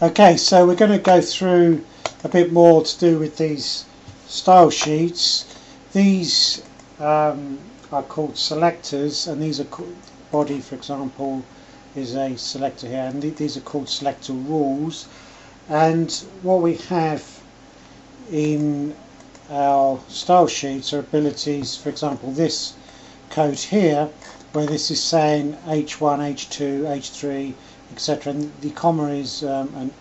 Okay, so we're going to go through a bit more to do with these style sheets. These are called selectors, and these are body, for example, is a selector here, and these are called selector rules. And what we have in our style sheets are abilities, for example, this code here, where this is saying H1, H2, H3, etc. And the comma is an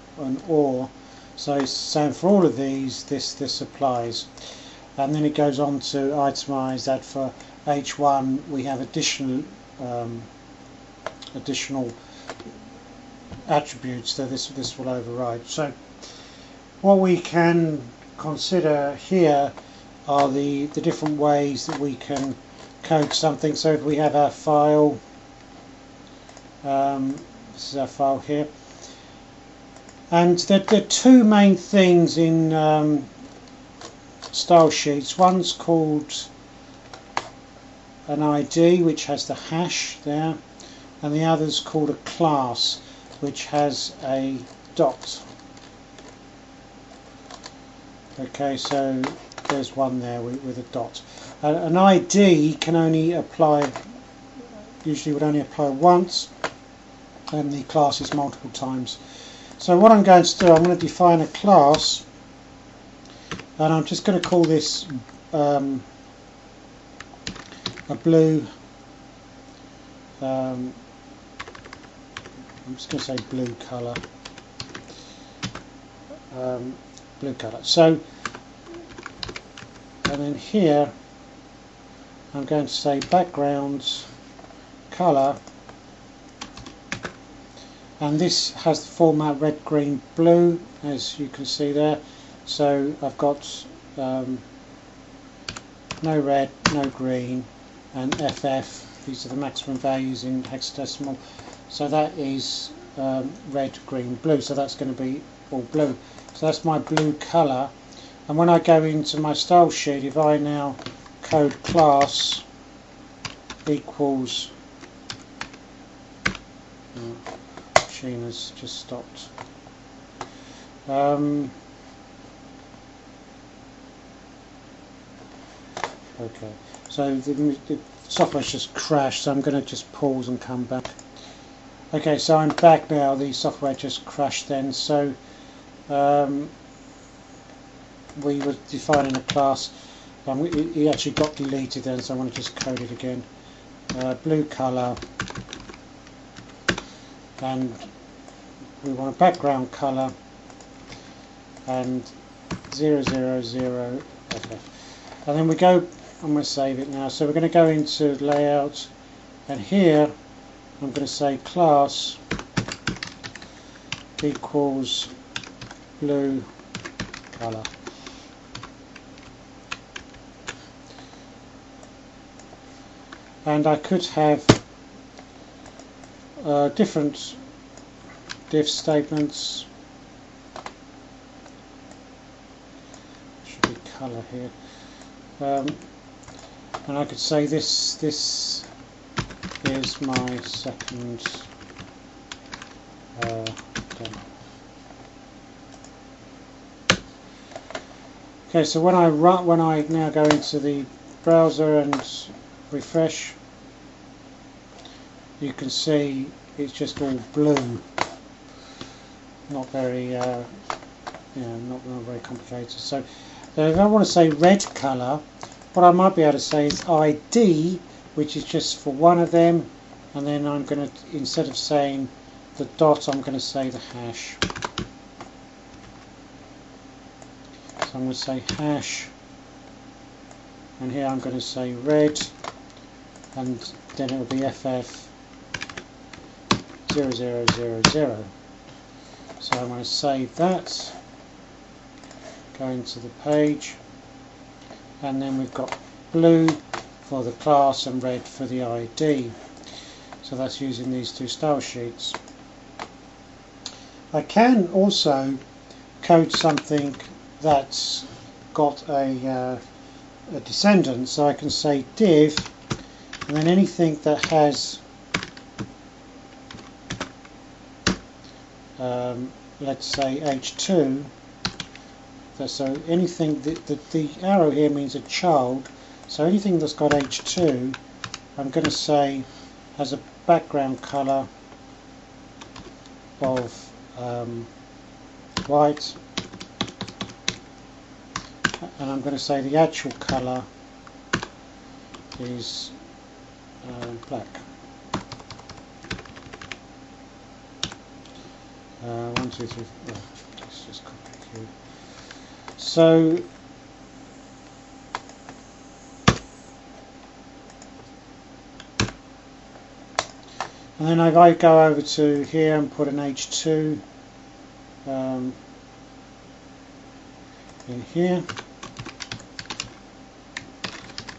OR, so it's saying for all of these this applies. And then it goes on to itemize that for H1 we have additional attributes, so this will override. So what we can consider here are the different ways that we can code something. So if we have our file, this is our file here, and there are two main things in style sheets. One's called an ID, which has the hash there, and the other's called a class, which has a dot. Okay, so there's one there with a dot. An ID can only apply, usually would only apply once, and the class is multiple times. So what I'm going to do, I'm going to define a class, and I'm just going to call this a blue, I'm just going to say blue colour. Blue colour. So, and then here I'm going to say background colour, and this has the format red, green, blue, as you can see there. So I've got no red, no green, and FF. These are the maximum values in hexadecimal. So that is red, green, blue. So that's going to be all blue. So that's my blue colour. And when I go into my style sheet, if I now code class equals, machine has just stopped. Okay, so the software's just crashed, so I'm going to just pause and come back. Okay, so I'm back now. The software just crashed then. So we were defining a class. It actually got deleted then, so I want to just code it again. Blue colour, and we want a background colour, and 000 FF. And then we go, I'm going to save it now. So we're going to go into layout, and here I'm going to say class equals blue colour. And I could have different div statements. Should be colour here. And I could say this is my second demo. Okay, so when I now go into the browser and refresh, you can see it's just all blue. Not very, not very complicated. So if I want to say red colour, what I might be able to say is ID, which is just for one of them, and then I'm going to, instead of saying the dot, I'm going to say the hash. So I'm going to say hash, and here I'm going to say red, and then it will be FF 0000. So I'm going to save that, go into the page, and then we've got blue for the class and red for the ID. So that's using these two style sheets. I can also code something that's got a descendant, so I can say div, and then anything that has let's say H2. So anything, the arrow here means a child, so anything that's got H2, I'm going to say has a background colour of white, and I'm going to say the actual colour is black. 1, 2, 3, 4. Let's just copy Q. So and then if I go over to here and put an H2 in here,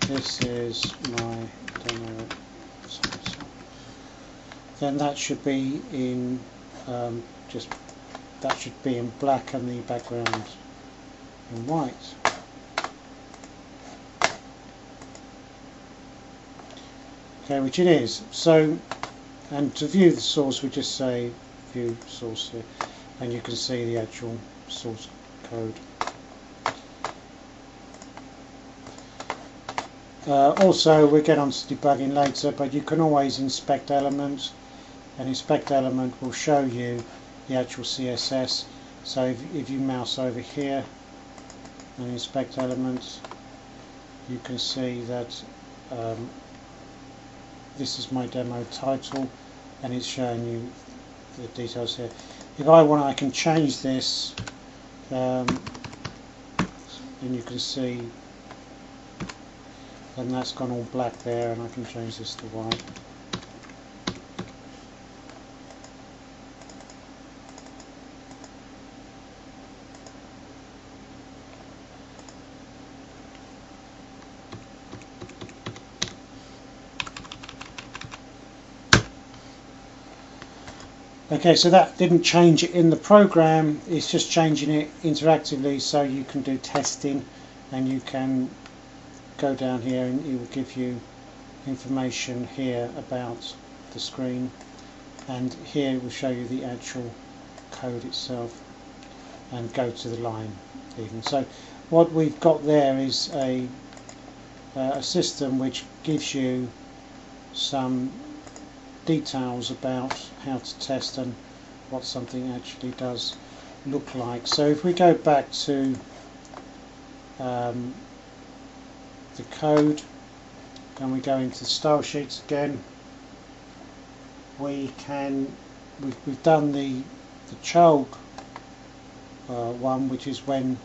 this is my demo, then that should be in that should be in black and the background in white. Okay, which it is. So, and to view the source we just say view source here, and you can see the actual source code. Also we'll get on to debugging later, but you can always inspect elements, and inspect element will show you the actual CSS. So if you mouse over here and inspect elements, you can see that this is my demo title, and it's showing you the details here. If I want, I can change this, and you can see, and that's gone all black there, and I can change this to white. Okay, so that didn't change it in the program, it's just changing it interactively, so you can do testing, and you can go down here and it will give you information here about the screen, and here it will show you the actual code itself, and go to the line even. So what we've got there is a system which gives you some details about how to test and what something actually does look like. So if we go back to the code and we go into style sheets again, we've done the child one, which is when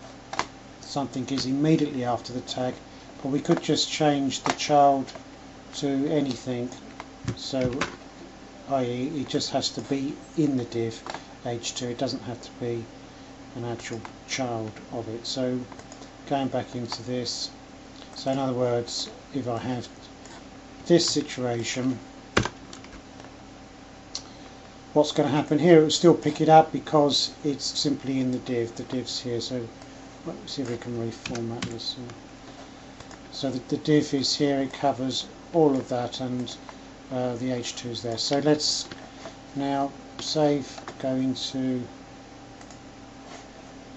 something is immediately after the tag, but we could just change the child to anything, so i.e. it just has to be in the div H2, it doesn't have to be an actual child of it. So going back into this, so in other words, if I have this situation, what's going to happen here, it will still pick it up because it's simply in the div. The div's here, so let's see if we can reformat this. So the div is here, it covers all of that, and the H2 is there. So let's now save, go into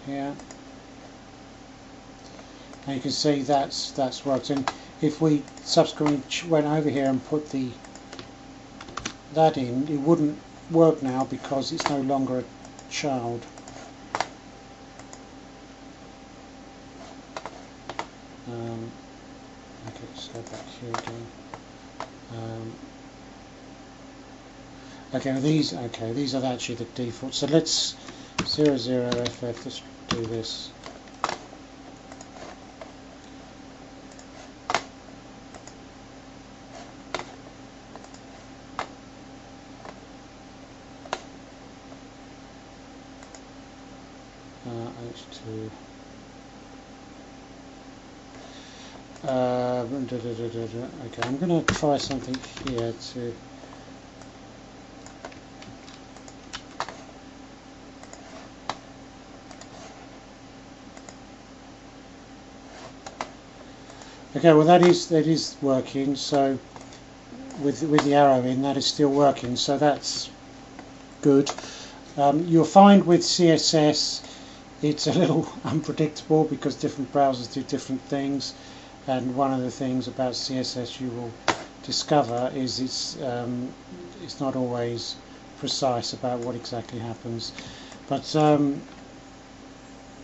here, and you can see that's worked. And if we subsequently went over here and put that in, it wouldn't work now because it's no longer a child. Okay, let's go back here again. Okay, these are actually the default. So let's 00FF, let's do this. H2. Okay, I'm going to try something here to. Okay, well that is working. So with the arrow in, that is still working. So that's good. You'll find with CSS it's a little unpredictable because different browsers do different things, and one of the things about CSS you will discover is it's not always precise about what exactly happens. But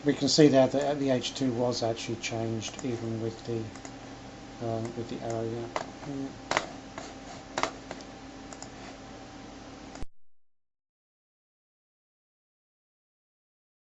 we can see there that the H2 was actually changed even with the arrow. Yeah.